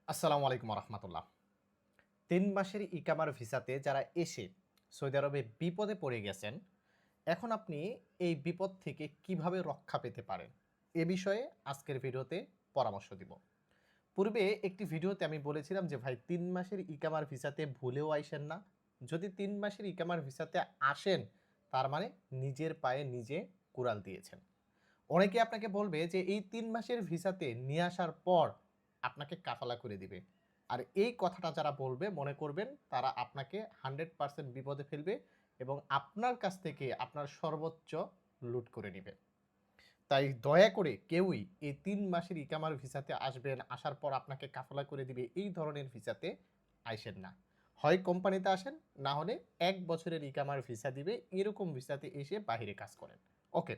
আসসালামু আলাইকুম রহমতুল্লাহ। ৩ মাসের ইকামার ভিসাতে যারা এসে সৌদি আরবে বিপদে পড়ে গেছেন, এখন আপনি এই বিপদ থেকে কিভাবে রক্ষা পেতে পারেন এ বিষয়ে আজকের ভিডিওতে পরামর্শ দিব। পূর্বে একটি ভিডিওতে আমি বলেছিলাম যে ভাই ৩ মাসের ইকামার ভিসাতে ভুলেও আইসেন না। যদি ৩ মাসের ইকামার ভিসাতে আসেন, তার মানে নিজের পায়ে নিজে কুড়াল দিয়েছেন। অনেকে আপনাকে বলবে যে এই ৩ মাসের ভিসাতে নিয়ে আসার পর আপনাকে কাফালা করে দিবে। আর এই কথাটা যারা বলবে মনে করবেন তারা আপনাকে 100% বিপদে ফেলবে এবং আপনার কাছ থেকে আপনার সর্বোচ্চ লুট করে নিবে। তাই দয়া করে কেউই এই ৩ মাসের ইকামার ভিসাতে আসবেন, আসার পর আপনাকে কাফালা করে দিবে এই ধরনের ভিসাতে আইসেন না। হয় কোম্পানিতে আসেন, না হলে ১ বছরের ইকামার ভিসা দিবে এরকম ভিসাতে এসে বাহিরে কাজ করেন। ওকে।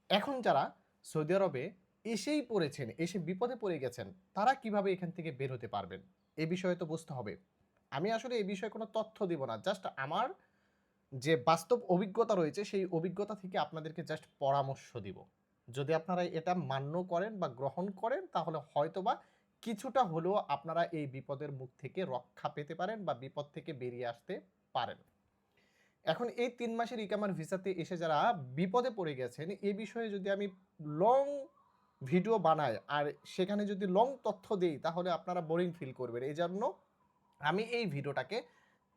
এখন যারা সৌদি আরবে এসেই পড়েছেন, এসে বিপদে পড়ে গেছেন, তারা কিভাবে এখান থেকে বের হতে পারবেন? এ বিষয়ে তো বুঝতে হবে। আমি আসলে এ বিষয়ে কোনো তথ্য দিব না। জাস্ট আমার যে বাস্তব অভিজ্ঞতা রয়েছে, সেই অভিজ্ঞতা থেকে আপনাদেরকে জাস্ট পরামর্শ দিব। যদি আপনারা এটা মান্য করেন বা গ্রহণ করেন, তাহলে হয়তোবা কিছুটা হলেও আপনারা এই বিপদের মুখ থেকে রক্ষা পেতে পারেন বা বিপদ থেকে বেরিয়ে আসতে পারেন। এখন এই ৩ মাসের ইকামার ভিসাতে এসে যারা বিপদে পড়ে গেছেন, এ বিষয়ে যদি আমি লং ভিডিও বানাই আর সেখানে যদি লং তথ্য দেই, তাহলে আপনারা বোরিং ফিল করবেন। এজন্য আমি এই ভিডিওটাকে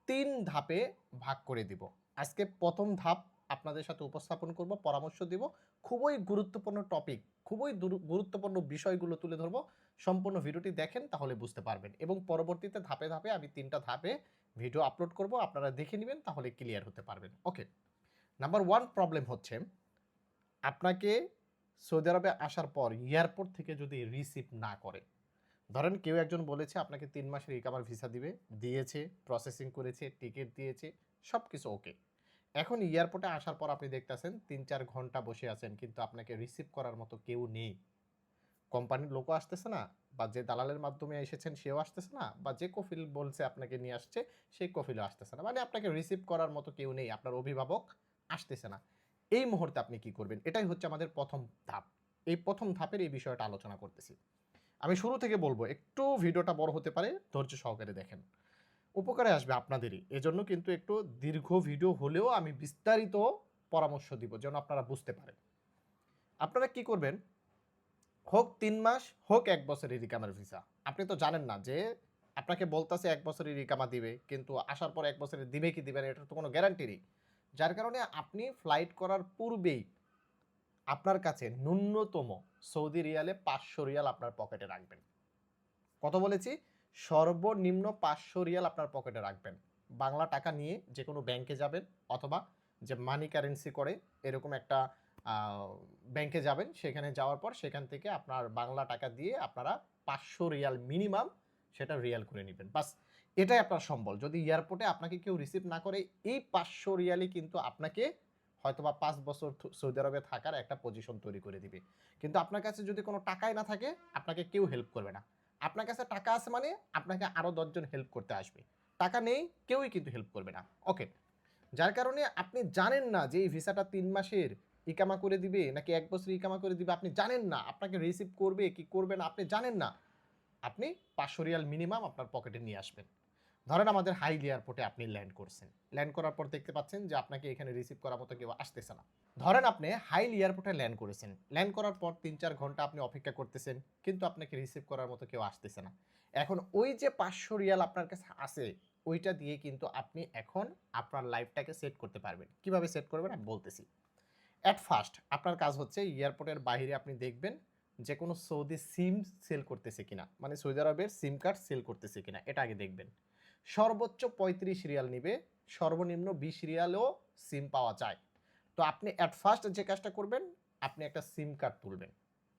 ৩ ধাপে ভাগ করে দিব। আজকে ১ম ধাপ আপনাদের সাথে উপস্থাপন করব, পরামর্শ দিব। খুবই গুরুত্বপূর্ণ টপিক, খুবই গুরুত্বপূর্ণ বিষয়গুলো তুলে ধরব। সম্পূর্ণ ভিডিওটি দেখেন তাহলে বুঝতে পারবেন এবং পরবর্তীতে ধাপে, ধাপে আমি ৩ টা ধাপে ভিডিও আপলোড করব। আপনারা দেখে নিবেন তাহলে ক্লিয়ার হতে পারবেন। ওকে। নাম্বার 1 প্রবলেম হচ্ছে আপনাকে সৌদি আরবে আসার পর এয়ারপোর্ট থেকে যদি রিসিভ না করে। ধরেন কেউ একজন বলেছে আপনাকে ৩ মাসের ইকামার ভিসা দিবে, দিয়েছে, প্রসেসিং করেছে, টিকেট দিয়েছে, সবকিছু ওকে। এখন এয়ারপোর্টে আসার পর আপনি দেখতেছেন ৩-৪ ঘন্টা বসে আছেন কিন্তু আপনাকে রিসিভ করার মতো কেউ নেই। কোম্পানির লোকও আসতেছে না বা যে দালালের মাধ্যমে এসেছেন সেও আসতেছে না বা যে কফিল বলছে আপনাকে নিয়ে আসছে সেই কফিলও আসতেছে না। মানে আপনাকে রিসিভ করার মতো কেউ নেই, আপনার অভিভাবক আসতেছে না। এই মুহূর্তে আপনি কি করবেন? এটাই হচ্ছে আমাদের ১ম ধাপ। এই ১ম ধাপের এই বিষয়টা আলোচনা করতেছি। আমি শুরু থেকে বলব, একটু ভিডিওটা বড় হতে পারে, ধৈর্য সহকারে দেখেন। উপকারে আসবে আপনাদেরই। এজন্য কিন্তু একটু দীর্ঘ ভিডিও হলেও আমি বিস্তারিত পরামর্শ দিব যেন আপনারা বুঝতে পারেন। আপনারা কি করবেন? হোক ৩ মাস, হোক ১ বছরের ইকামার ভিসা। আপনি তো জানেন না যে আপনাকে বলতাছে ১ বছরের ইকামা দিবে, কিন্তু আসার পর ১ বছরের দিবে কি দিবে না এটার তো কোনো গ্যারান্টি নেই। যার কারণে আপনি ফ্লাইট করার পূর্বেই আপনার কাছে ন্যূনতম সৌদি রিয়ালে ৫০০ রিয়াল আপনার পকেটে রাখবেন। কত বলেছি? সর্বনিম্ন ৫০০ রিয়াল আপনার পকেটে রাখবেন। বাংলা টাকা নিয়ে যেকোনো ব্যাংকে যাবেন অথবা যে মানি কারেন্সি করে এরকম একটা আ ব্যাংকে যাবেন। সেখানে যাওয়ার পর সেখান থেকে আপনার বাংলা টাকা দিয়ে আপনারা ৫০০ রিয়াল মিনিমাম সেটা রিয়াল করে নিবেন। বাস এটাই আপনার সম্বল। যদি এয়ারপোর্টে আপনাকে কেউ রিসিভ না করে, এই ৫০০ রিয়ালই কিন্তু আপনাকে হয়তোবা ৫ বছর সৌদি আরবে থাকার একটা পজিশন তৈরি করে দিবে। কিন্তু আপনার কাছে যদি কোনো টাকাই না থাকে, আপনাকে কেউ হেল্প করবে না। আপনার কাছে টাকা আছে মানে আপনাকে আরও ১০ জন হেল্প করতে আসবে। টাকা নেই, কেউই কিন্তু হেল্প করবে না। ওকে। যার কারণে আপনি জানেন না যে এই ভিসাটা ৩ মাসের ইকামা করে দিবে নাকি ১ বছরের ইকামা করে দিবে, আপনি জানেন না। আপনাকে রিসিভ করবে কি করবে না আপনি জানেন না। আপনি ৫০০ রিয়াল মিনিমাম আপনার পকেটে নিয়ে আসবেন। ধরেন আমাদের হাইল এয়ারপোর্টে আপনি ল্যান্ড করছেন। ল্যান্ড করার পর দেখতে পাচ্ছেন যে আপনাকে এখানে রিসিভ করার মতো কেউ আসতেছে না। ধরেন আপনি হাইল এয়ারপোর্টে ল্যান্ড করেছেন। ল্যান্ড করার পর ৩-৪ ঘন্টা আপনি অপেক্ষা করতেছেন। কিন্তু আপনাকে রিসিভ করার মতো কেউ আসতেছে না। এখন ওই যে ৫০০ রিয়াল আপনার কাছে আছে, ওইটা দিয়ে কিন্তু আপনি এখন আপনার লাইফটাকে সেট করতে পারবেন। কিভাবে সেট করবেন আমি বলতেছি। এট ফার্স্ট আপনার কাজ হচ্ছে এয়ারপোর্টের বাইরে আপনি দেখবেন যে কোনো সৌদি সিম সেল করতেছে কিনা, মানে সৌদি আরবের সিম কার্ড সেল করতেছে কিনা এটা আগে দেখবেন। সর্বোচ্চ ৩৫ রিয়াল নিবে, সর্বনিম্ন ২০ রিয়ালেও সিম পাওয়া যায়। তো আপনি এট ফার্স্ট যে কাজটা করবেন, আপনি একটা সিম কার্ড তুলবেন।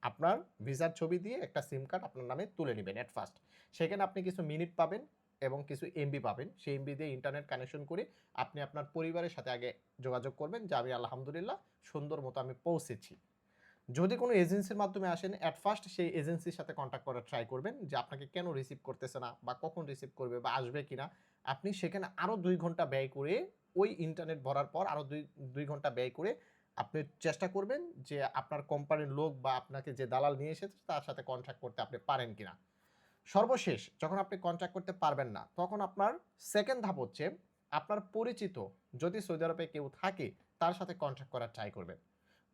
আপনার ভিসার ছবি দিয়ে একটা সিম কার্ড আপনার নামে তুলে নেবেন এট ফার্স্ট। সেখানে আপনি কিছু মিনিট পাবেন এবং কিছু এমবি পাবেন। সেই এমবি দিয়ে ইন্টারনেট কানেকশন করে আপনি আপনার পরিবারের সাথে আগে যোগাযোগ করবেন যে আমি আলহামদুলিল্লাহ সুন্দর মতো আমি পৌঁছেছি। যদি কোনো এজেন্সির মাধ্যমে আসেন, এট ফার্স্ট সেই এজেন্সির সাথে কন্ট্যাক্ট করার ট্রাই করবেন যে আপনাকে কেন রিসিভ করতেছে না বা কখন রিসিভ করবে বা আসবে কিনা। আপনি সেখানে আরও ২ ঘন্টা ব্যয় করে ওই ইন্টারনেট ভরার পর আরও ২ ঘন্টা ব্যয় করে আপনি চেষ্টা করবেন যে আপনার কোম্পানির লোক বা আপনাকে যে দালাল নিয়ে এসেছে তার সাথে কন্ট্যাক্ট করতে আপনি পারেন কিনা। সর্বশেষ যখন আপনি কন্ট্রাক্ট করতে পারবেন না, তখন আপনার সেকেন্ড ধাপ হচ্ছে আপনার পরিচিত যদি সৌদি আরবে কেউ থাকে তার সাথে কন্ট্রাক্ট করার ট্রাই করবেন।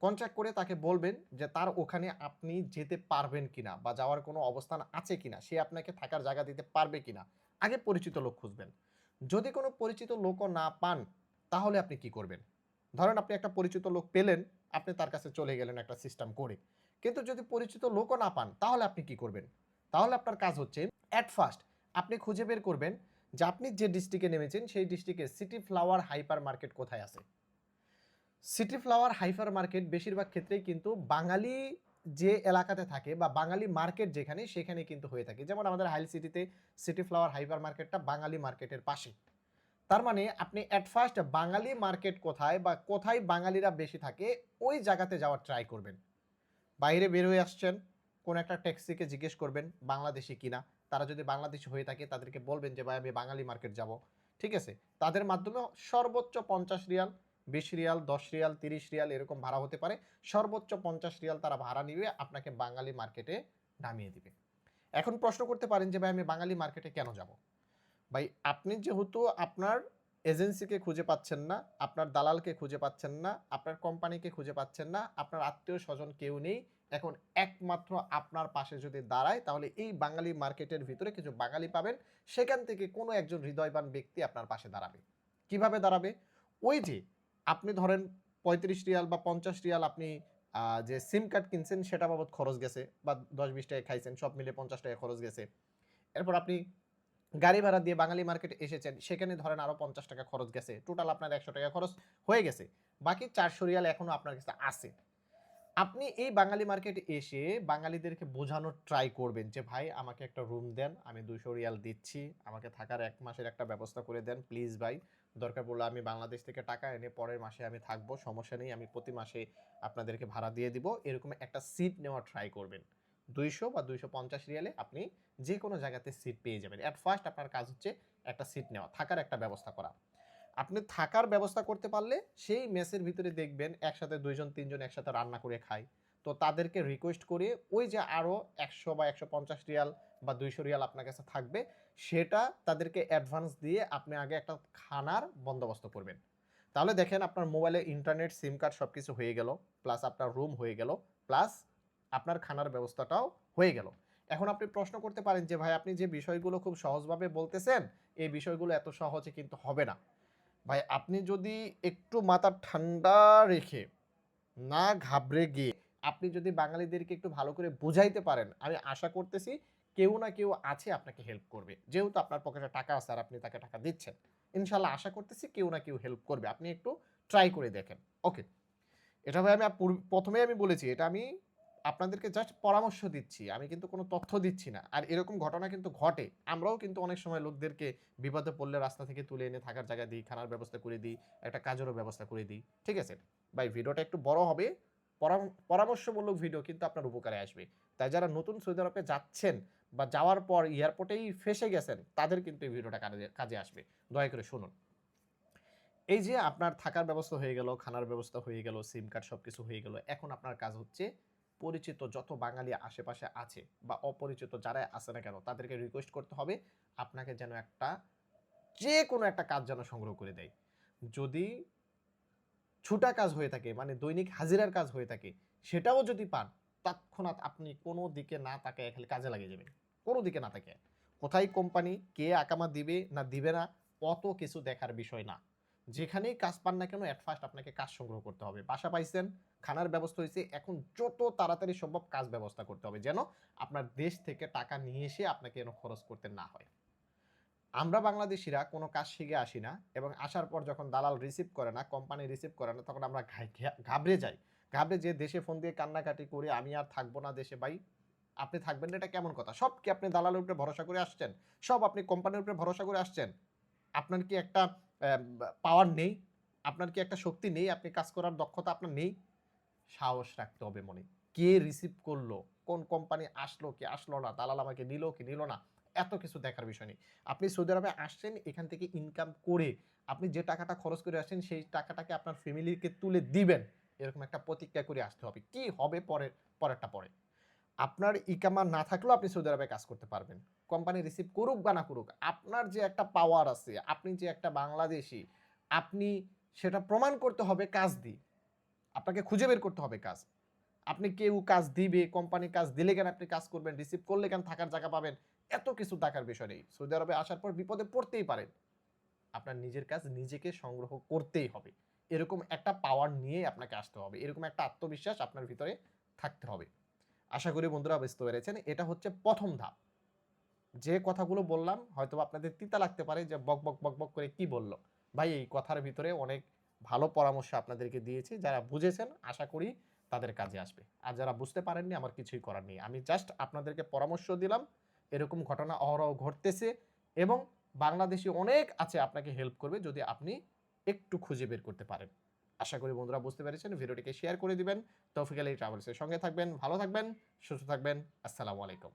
কন্ট্রাক্ট করে তাকে বলবেন যে তার ওখানে আপনি যেতে পারবেন কিনা বা যাওয়ার কোনো অবস্থান আছে কিনা, সে আপনাকে থাকার জায়গা দিতে পারবে কিনা। আগে পরিচিত লোক খুঁজবেন। যদি কোনো পরিচিত লোকও না পান, তাহলে আপনি কি করবেন? ধরেন আপনি একটা পরিচিত লোক পেলেন, আপনি তার কাছে চলে গেলেন একটা সিস্টেম করে। কিন্তু যদি পরিচিত লোকও না পান, তাহলে আপনি কি করবেন? তাহলে আপনার কাজ হচ্ছে এট ফার্স্ট আপনি খুঁজে বের করবেন যে আপনি যে ডিস্ট্রিক্টে নেমেছেন সেই ডিস্ট্রিক্টে সিটি ফ্লাওয়ার হাইপার মার্কেট কোথায় আছে। সিটি ফ্লাওয়ার হাইপার মার্কেট বেশিরভাগ ক্ষেত্রেই কিন্তু বাঙালি যে এলাকাতে থাকে বা বাঙালি মার্কেট যেখানে সেখানে কিন্তু হয়ে থাকে। যেমন আমাদের হাইল সিটিতে সিটি ফ্লাওয়ার হাইপার মার্কেটটা বাঙালি মার্কেটের পাশে। তার মানে আপনি এট ফার্স্ট বাঙালি মার্কেট কোথায় বা কোথায় বাঙালিরা বেশি থাকে ওই জায়গাতে যাওয়ার ট্রাই করবেন। বাইরে বের হয়ে আসছেন, কোন একটা ট্যাক্সিকে জিজ্ঞেস করবেন বাংলাদেশি কিনা। তারা যদি বাংলাদেশি হয়ে থাকে তাদেরকে বলবেন যে ভাই আমি বাঙালি মার্কেট যাব। ঠিক আছে? তাদের মাধ্যমে সর্বোচ্চ ৫০ রিয়াল, ২০ রিয়াল, ১০ রিয়াল, ৩০ রিয়াল এরকম ভাড়া হতে পারে। সর্বোচ্চ ৫০ রিয়াল তারা ভাড়া নিবে, আপনাকে বাঙালি মার্কেটে নামিয়ে দিবে। এখন প্রশ্ন করতে পারেন যে ভাই আমি বাঙালি মার্কেটে কেন যাব? ভাই আপনি যেহেতু আপনার এজেন্সিকে খুঁজে পাচ্ছেন না, আপনার দালালকে খুঁজে পাচ্ছেন না, আপনার কোম্পানিকে খুঁজে পাচ্ছেন না, আপনার আত্মীয়-স্বজন কেউ নেই। এখন একমাত্র আপনার পাশে যদি দাঁড়ায় তাহলে এই বাঙালি মার্কেটের ভিতরে কিছু বাঙালি পাবেন। সেখান থেকে কোনো একজন হৃদয়বান ব্যক্তি আপনার পাশে দাঁড়াবে। কিভাবে দাঁড়াবে? ওই যে আপনি ধরেন ৩৫ রিয়াল বা ৫০ রিয়াল আপনি যে সিম কার্ড কিনছেন সেটা বাবদ খরচ গেছে বা ১০-২০ টাকা খাইছেন, সব মিলে ৫০ টাকা খরচ গেছে। এরপর আপনি গাড়ি ভাড়া দিয়ে বাঙালি মার্কেটে এসেছেন, সেখানে ধরেন আরো ৫০ টাকা খরচ গেছে। টোটাল আপনার ১০০ টাকা খরচ হয়ে গেছে। বাকি ৪০০ রিয়াল এখনো আপনার কাছে আছে। আপনি এই বাঙালি মার্কেটে এসে বাঙালিদেরকে বোঝানোর ট্রাই করবেন যে, "ভাই আমাকে একটা রুম দেন। আমি ২০০ রিয়াল দিচ্ছি। আমাকে থাকার ১ মাসের একটা ব্যবস্থা করে দেন। প্লিজ ভাই। দরকার পড়লে আমি বাংলাদেশ থেকে টাকা এনে পরের মাসে আমি থাকবো। সমস্যা নেই। আমি প্রতি মাসে আপনাদেরকে ভাড়া দিয়ে দিব।" এরকম একটা সিট নেওয়ার ট্রাই করবেন। ২০০ বা ২৫০ রিয়ালে আপনি যেকোনো জায়গাতে সিট পেয়ে যাবেন। এট ফার্স্ট আপনার কাজ হচ্ছে একটা সিট নেওয়া, থাকার একটা ব্যবস্থা করা। আপনি থাকার ব্যবস্থা করতে পারলে সেই মেসের ভিতরে দেখবেন একসাথে ২ জন ৩ জন একসাথে রান্না করে খায়। তো তাদেরকে রিকোয়েস্ট করে ওই যে আরো ১০০ বা ১৫০ রিয়াল বা ২০০ রিয়াল আপনার কাছে থাকবে, সেটা তাদেরকে অ্যাডভান্স দিয়ে আপনি আগে একটা খানার বন্দোবস্ত করবেন। তাহলে দেখেন আপনার মোবাইলে ইন্টারনেট, সিম কার্ড সবকিছু হয়ে গেল, প্লাস আপনার রুম হয়ে গেল, প্লাস আপনার খানার ব্যবস্থাটাও হয়ে গেল। এখন আপনি প্রশ্ন করতে পারেন যে ভাই আপনি যে বিষয়গুলো খুব সহজভাবে বলতেছেন, এই বিষয়গুলো এত সহজে কিন্তু হবে না। ভাই আপনি যদি একটু মাথা ঠান্ডা রেখে, না ঘাবড়ে গিয়ে আপনি যদি বাঙালিদেরকে একটু ভালো করে বুঝাইতে পারেন, আমি আশা করতেছি কেউ না কেউ আছে আপনাকে হেল্প করবে। যেহেতু আপনার পকেটে টাকা আছে আর আপনি তাকে টাকা দিচ্ছেন। ইনশাআল্লাহ আশা করতেছি কেউ না কেউ হেল্প করবে। আপনি একটু ট্রাই করে দেখেন। ওকে। এটা ভাই আমি ১ম এই আমি বলেছি, এটা আমি আপনাদেরকে জাস্ট পরামর্শ দিচ্ছি। আমি কিন্তু কোনো তথ্য দিচ্ছি না। আর এরকম ঘটনা কিন্তু ঘটে। আমরাও কিন্তু অনেক সময় লোকদেরকে বিপদে পড়লে রাস্তা থেকে তুলে এনে থাকার জায়গা দিই, খানার ব্যবস্থা করে দিই, একটা কাজেরও ব্যবস্থা করে দিই। ঠিক আছে? ভাই ভিডিওটা একটু বড় হবে। পরামর্শমূলক ভিডিও কিন্তু আপনার উপকারে আসবে। তাই যারা নতুন সৌদি আরবে যাচ্ছেন বা যাওয়ার পর এয়ারপোর্টেই ফেঁসে গেছেন, তাদের কিন্তু এই ভিডিওটা কাজে আসবে। দয়া করে শুনুন। এই যে আপনার থাকার ব্যবস্থা হয়ে গেল, খানার ব্যবস্থা হয়ে গেল, সিম কার্ড সবকিছু হয়ে গেল। এখন আপনার কাজ হচ্ছে পরিচিত যত বাঙালি আশেপাশে আছে বা অপরিচিত যারাই আছে না কেন তাদেরকে রিকোয়েস্ট করতে হবে আপনাকে যেন যেকোনো একটা কাজ যেন সংগ্রহ করে দেয়। যদি ছুটা কাজ হয়ে থাকে মানে দৈনিক হাজিরার কাজ হয়ে থাকে, সেটাও যদি পান, তৎক্ষণাৎ আপনি কোনো দিকে না তাকায় খালি কাজে লাগিয়ে যাবেন। কোনো দিকে না তাকায়। কোথায় কোম্পানি, কে আকামা দিবে না দিবে না, অত কিছু দেখার বিষয় না। যেখানেই কাজ পান না কেন এট ফার্স্ট আপনাকে কাজ সংগ্রহ করতে হবে। বাসা পাইছেন, খানার ব্যবস্থা হইছে, এখন যত তাড়াতাড়ি সম্ভব কাজ ব্যবস্থা করতে হবে। যেন আপনার দেশ থেকে টাকা নিয়ে এসে আপনাকে যেন খরচ করতে না হয়। আমরা বাংলাদেশীরা কোনো কাজ শিখে আসি না এবং আসার পর যখন দালাল রিসিভ করে না, কোম্পানি রিসিভ করে না, তখন আমরা ঘাবড়ে যাই। ঘাবড়ে যেয়ে দেশে ফোন দিয়ে কান্নাকাটি করি, "আমি আর থাকবো না দেশে।" ভাই, আপনি থাকবেন না এটা কেমন কথা? সব কি আপনি দালালের উপরে ভরসা করে আসছেন? সব আপনি কোম্পানির উপরে ভরসা করে আসছেন? আপনার কি একটা পাওয়ার নেই? আপনার কি একটা শক্তি নেই? আপনি কাজ করার দক্ষতা আপনার নেই? সাহস রাখতে হবে মনে। কে রিসিভ করলো? কোন কোম্পানি আসলো কি আসলো না? দালাল আমাকে নিলো কি নিলো না? এত কিছু দেখার বিষয় নেই। আপনি সৌদি আরবে আসছেন, এখান থেকে ইনকাম করে আপনি যে টাকাটা খরচ করে আসছেন সেই টাকাটাকে আপনার ফ্যামিলিকে তুলে দিবেন। এরকম একটা প্রতিজ্ঞা করে আসতে হবে। কি হবে পরেরটা পরে। আপনার ইকামা না থাকলেও আপনি সৌদি আরবে কাজ করতে পারবেন। কোম্পানি রিসিভ করুক বা না করুক, আপনার যে একটা পাওয়ার আছে, আপনি যে একটা বাংলাদেশী, আপনি সেটা প্রমাণ করতে হবে কাজ দিয়ে। আপনাকে খুঁজে বের করতে হবে কাজ। আপনি কেউ কাজ দিবে, কোম্পানি কাজ দিলে কেন আপনি কাজ করবেন, রিসিভ করলে কেন থাকার জায়গা পাবেন, এত কিছু দেখার বিষয় নেই। সৌদি আরবে আসার পর বিপদে পড়তেই পারেন। আপনার নিজের কাজ নিজেকে সংগ্রহ করতেই হবে। এরকম একটা পাওয়ার নিয়েই আপনাকে আসতে হবে। এরকম একটা আত্মবিশ্বাস আপনার ভিতরে থাকতে হবে। আশা করি বন্ধুরা বুঝতে পেরেছেন। এটা হচ্ছে ১ম ধাপ। যে কথাগুলো বললাম হয়তোবা আপনাদের তিতা লাগতে পারে যে বক বক করে কি বলল? ভাই এই কথার ভিতরে অনেক ভালো পরামর্শ আপনাদেরকে দিয়েছি। যারা বুঝেছেন আশা করি তাদের কাজে আসবে। আর যারা বুঝতে পারেননি আমার কিছুই করার নেই। আমি জাস্ট আপনাদেরকে পরামর্শ দিলাম। এরকম ঘটনা অহরহ ঘটতেছে এবং বাংলাদেশী অনেক আছে আপনাকে হেল্প করবে যদি আপনি একটু খুঁজে বের করতে পারেন। আশা করি বন্ধুরা বুঝতে পেরেছেন। ভিডিওটিকে শেয়ার করে দিবেন। তৌফিক আলী ট্রাভেলস এর সঙ্গে থাকবেন, ভালো থাকবেন, সুস্থ থাকবেন। আসসালামু আলাইকুম।